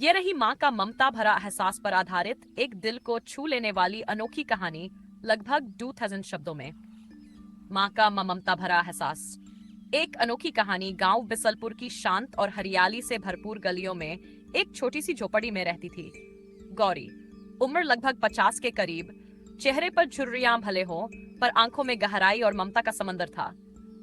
ये रही माँ का ममता भरा एहसास पर आधारित एक दिल को छू लेने वाली अनोखी कहानी, लगभग 2000 शब्दों में। माँ का ममता भरा एहसास। एक अनोखी कहानी गांव बिसलपुर की शांत और हरियाली से भरपूर गलियों में एक छोटी सी झोपड़ी में रहती थी गौरी। उम्र लगभग 50 के करीब। चेहरे पर झुर्रियां भले हो, पर आंखों में गहराई और ममता का समंदर था।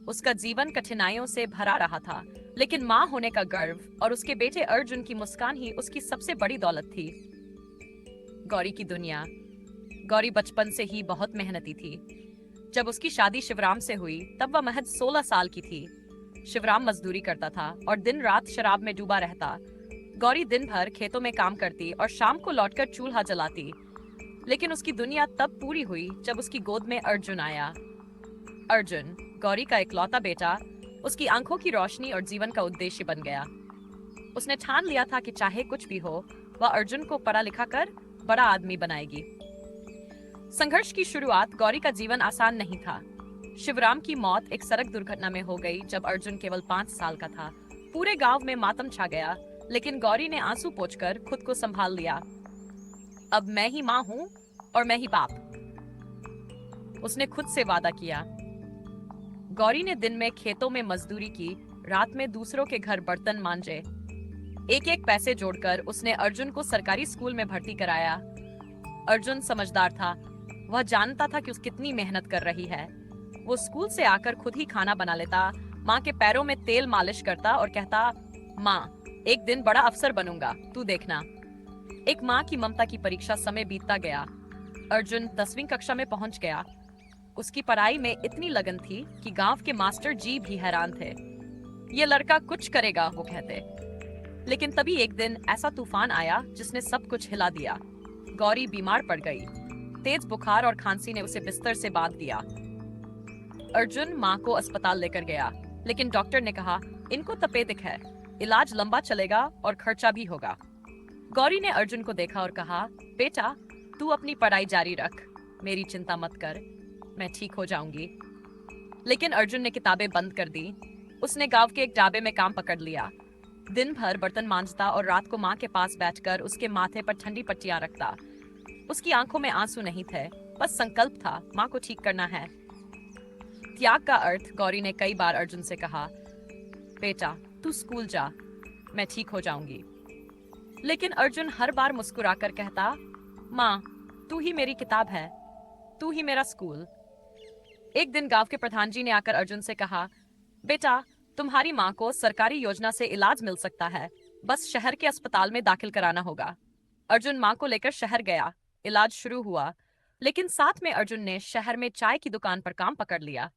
उसका जीवन कठिनाइयों से भरा रहा था, लेकिन माँ होने का गर्व और उसके बेटे अर्जुन की मुस्कान ही उसकी सबसे बड़ी दौलत थी। गौरी की दुनिया। गौरी बचपन से ही बहुत मेहनती थी। जब उसकी शादी शिवराम से हुई तब वह महज 16 साल की थी। शिवराम मजदूरी करता था और दिन रात शराब में डूबा रहता। गौरी दिन भर खेतों में काम करती और शाम को लौटकर चूल्हा जलाती। लेकिन उसकी दुनिया तब पूरी हुई जब उसकी गोद में अर्जुन आया। अर्जुन, गौरी का इकलौता बेटा, उसकी आंखों की रोशनी और जीवन का उद्देश्य बन गया। उसने ठान लिया था कि चाहे कुछ भी हो, वह अर्जुन को पढ़ा लिखा कर बड़ा आदमी बनाएगी। संघर्ष की शुरुआत। गौरी का जीवन आसान नहीं था। शिवराम की मौत एक सड़क दुर्घटना में हो गई जब अर्जुन केवल 5 साल का था। पूरे गांव में मातम छा गया, लेकिन गौरी ने आंसू पोंछकर खुद को संभाल लिया। अब मैं ही माँ हूँ और मैं ही बाप, उसने खुद से वादा किया। गौरी ने दिन में खेतों में मजदूरी की, रात में दूसरों के घर बर्तन मांजे। एक एक पैसे जोड़कर उसने अर्जुन को सरकारी स्कूल में भर्ती कराया। अर्जुन समझदार था। वह जानता था कि उस कितनी मेहनत कर रही है। वो स्कूल से आकर खुद ही खाना बना लेता, माँ के पैरों में तेल मालिश करता और कहता, माँ, एक दिन बड़ा अफसर बनूंगा, तू देखना। एक माँ की ममता की परीक्षा समय बीतता गया। अर्जुन 10वीं कक्षा में पहुंच गया। उसकी पढ़ाई में इतनी लगन थी कि गांव के मास्टर जी भी हैरान थे। ये लड़का कुछ करेगा, वो कहते। लेकिन तभी एक दिन ऐसा तूफान आया जिसने सब कुछ हिला दिया। गौरी बीमार पड़ गई। तेज बुखार और खांसी ने उसे बिस्तर से बांध दिया। अर्जुन माँ को अस्पताल लेकर गया, लेकिन डॉक्टर ने कहा, इनको तपेदिक है, इलाज लंबा चलेगा और खर्चा भी होगा। गौरी ने अर्जुन को देखा और कहा, बेटा, तू अपनी पढ़ाई जारी रख, मेरी चिंता मत कर, मैं ठीक हो जाऊंगी। लेकिन अर्जुन ने किताबें बंद कर दी। उसने गांव के एक ढाबे में काम पकड़ लिया। दिन भर बर्तन मांजता और रात को माँ के पास बैठकर उसके माथे पर ठंडी पट्टियां रखता। उसकी आंखों में आंसू नहीं थे, बस संकल्प था, माँ को ठीक करना है। त्याग का अर्थ। गौरी ने कई बार अर्जुन से कहा, बेटा, तू स्कूल जा, मैं ठीक हो जाऊंगी। लेकिन अर्जुन हर बार मुस्कुराकर कहता, माँ, तू ही मेरी किताब है, तू ही मेरा स्कूल। एक दिन गांव के प्रधान जी ने आकर अर्जुन से कहा, बेटा, तुम्हारी माँ को सरकारी योजना से इलाज मिल सकता है, बस शहर के अस्पताल में दाखिल कराना होगा। अर्जुन माँ को लेकर शहर गया। इलाज शुरू हुआ, लेकिन साथ में अर्जुन ने शहर में चाय की दुकान पर काम पकड़ लिया।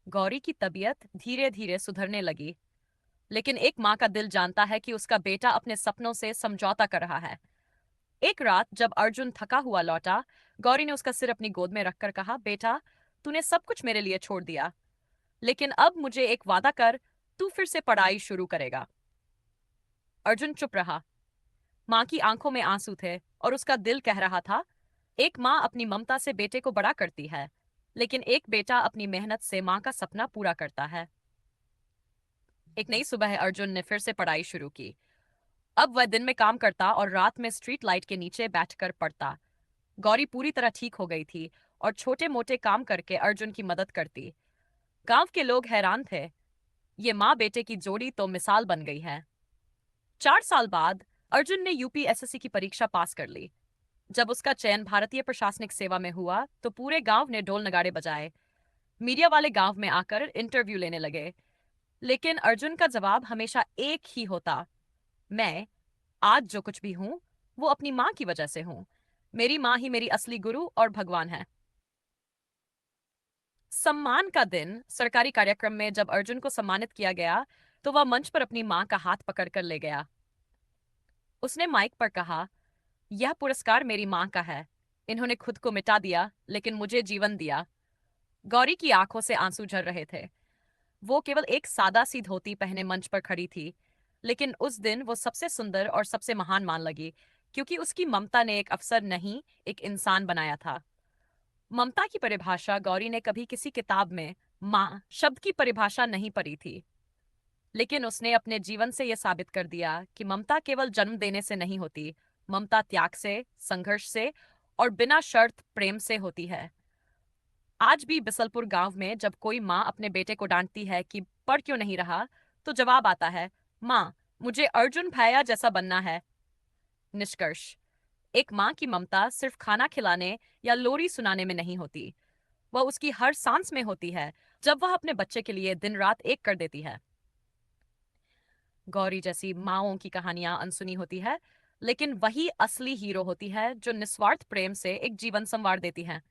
गौरी की तबीयत धीरे धीरे सुधरने लगी, लेकिन एक माँ का दिल जानता है कि उसका बेटा अपने सपनों से समझौता कर रहा है। एक रात जब अर्जुन थका हुआ लौटा, गौरी ने उसका सिर अपनी गोद में रखकर कहा, बेटा, तूने सब कुछ मेरे लिए छोड़ दिया, लेकिन अब मुझे एक वादा कर, तू फिर से पढ़ाई शुरू करेगा। अर्जुन चुप रहा। माँ की आंखों में आंसू थे और उसका दिल कह रहा था, एक माँ अपनी ममता से बेटे को बड़ा करती है, लेकिन एक बेटा अपनी मेहनत से माँ का सपना पूरा करता है। एक नई सुबह अर्जुन ने फिर से पढ़ाई शुरू की। अब वह दिन में काम करता और रात में स्ट्रीट लाइट के नीचे बैठकर पढ़ता। गौरी पूरी तरह ठीक हो गई थी और छोटे मोटे काम करके अर्जुन की मदद करती। गांव के लोग हैरान थे। ये माँ बेटे की जोड़ी तो मिसाल बन गई है। 4 साल बाद अर्जुन ने यूपीएसएससी की परीक्षा पास कर ली। जब उसका चयन भारतीय प्रशासनिक सेवा में हुआ तो पूरे गांव ने ढोल नगाड़े बजाए। मीडिया वाले गांव में आकर इंटरव्यू लेने लगे, लेकिन अर्जुन का जवाब हमेशा एक ही होता, मैं आज जो कुछ भी हूं वो अपनी माँ की वजह से हूं। मेरी माँ ही मेरी असली गुरु और भगवान है। सम्मान का दिन। सरकारी कार्यक्रम में जब अर्जुन को सम्मानित किया गया तो वह मंच पर अपनी माँ का हाथ पकड़कर ले गया। उसने माइक पर कहा, यह पुरस्कार मेरी माँ का है। इन्होंने खुद को मिटा दिया, लेकिन मुझे जीवन दिया। गौरी की आंखों से आंसू झर रहे थे। वो केवल एक सादा सी धोती पहने मंच पर खड़ी थी, लेकिन उस दिन वो सबसे सुंदर और सबसे महान मान लगी, क्योंकि उसकी ममता ने एक अफसर नहीं, एक इंसान बनाया था। ममता की परिभाषा गौरी ने कभी किसी किताब में माँ शब्द की परिभाषा नहीं पढ़ी थी। लेकिन उसने अपने जीवन से यह साबित कर दिया कि ममता केवल जन्म देने से नहीं होती। ममता त्याग से, संघर्ष से और बिना शर्त प्रेम से होती है। आज भी बिसलपुर गांव में जब कोई माँ अपने बेटे को डांटती है कि पढ़ क्यों नहीं रहा, तो जवाब आता है, माँ, मुझे अर्जुन भैया जैसा बनना है। निष्कर्ष, एक माँ की ममता सिर्फ खाना खिलाने या लोरी सुनाने में नहीं होती, वह उसकी हर सांस में होती है, जब वह अपने बच्चे के लिए दिन रात एक कर देती है। गौरी जैसी माँओं की कहानियां अनसुनी होती है, लेकिन वही असली हीरो होती है जो निस्वार्थ प्रेम से एक जीवन संवार देती हैं।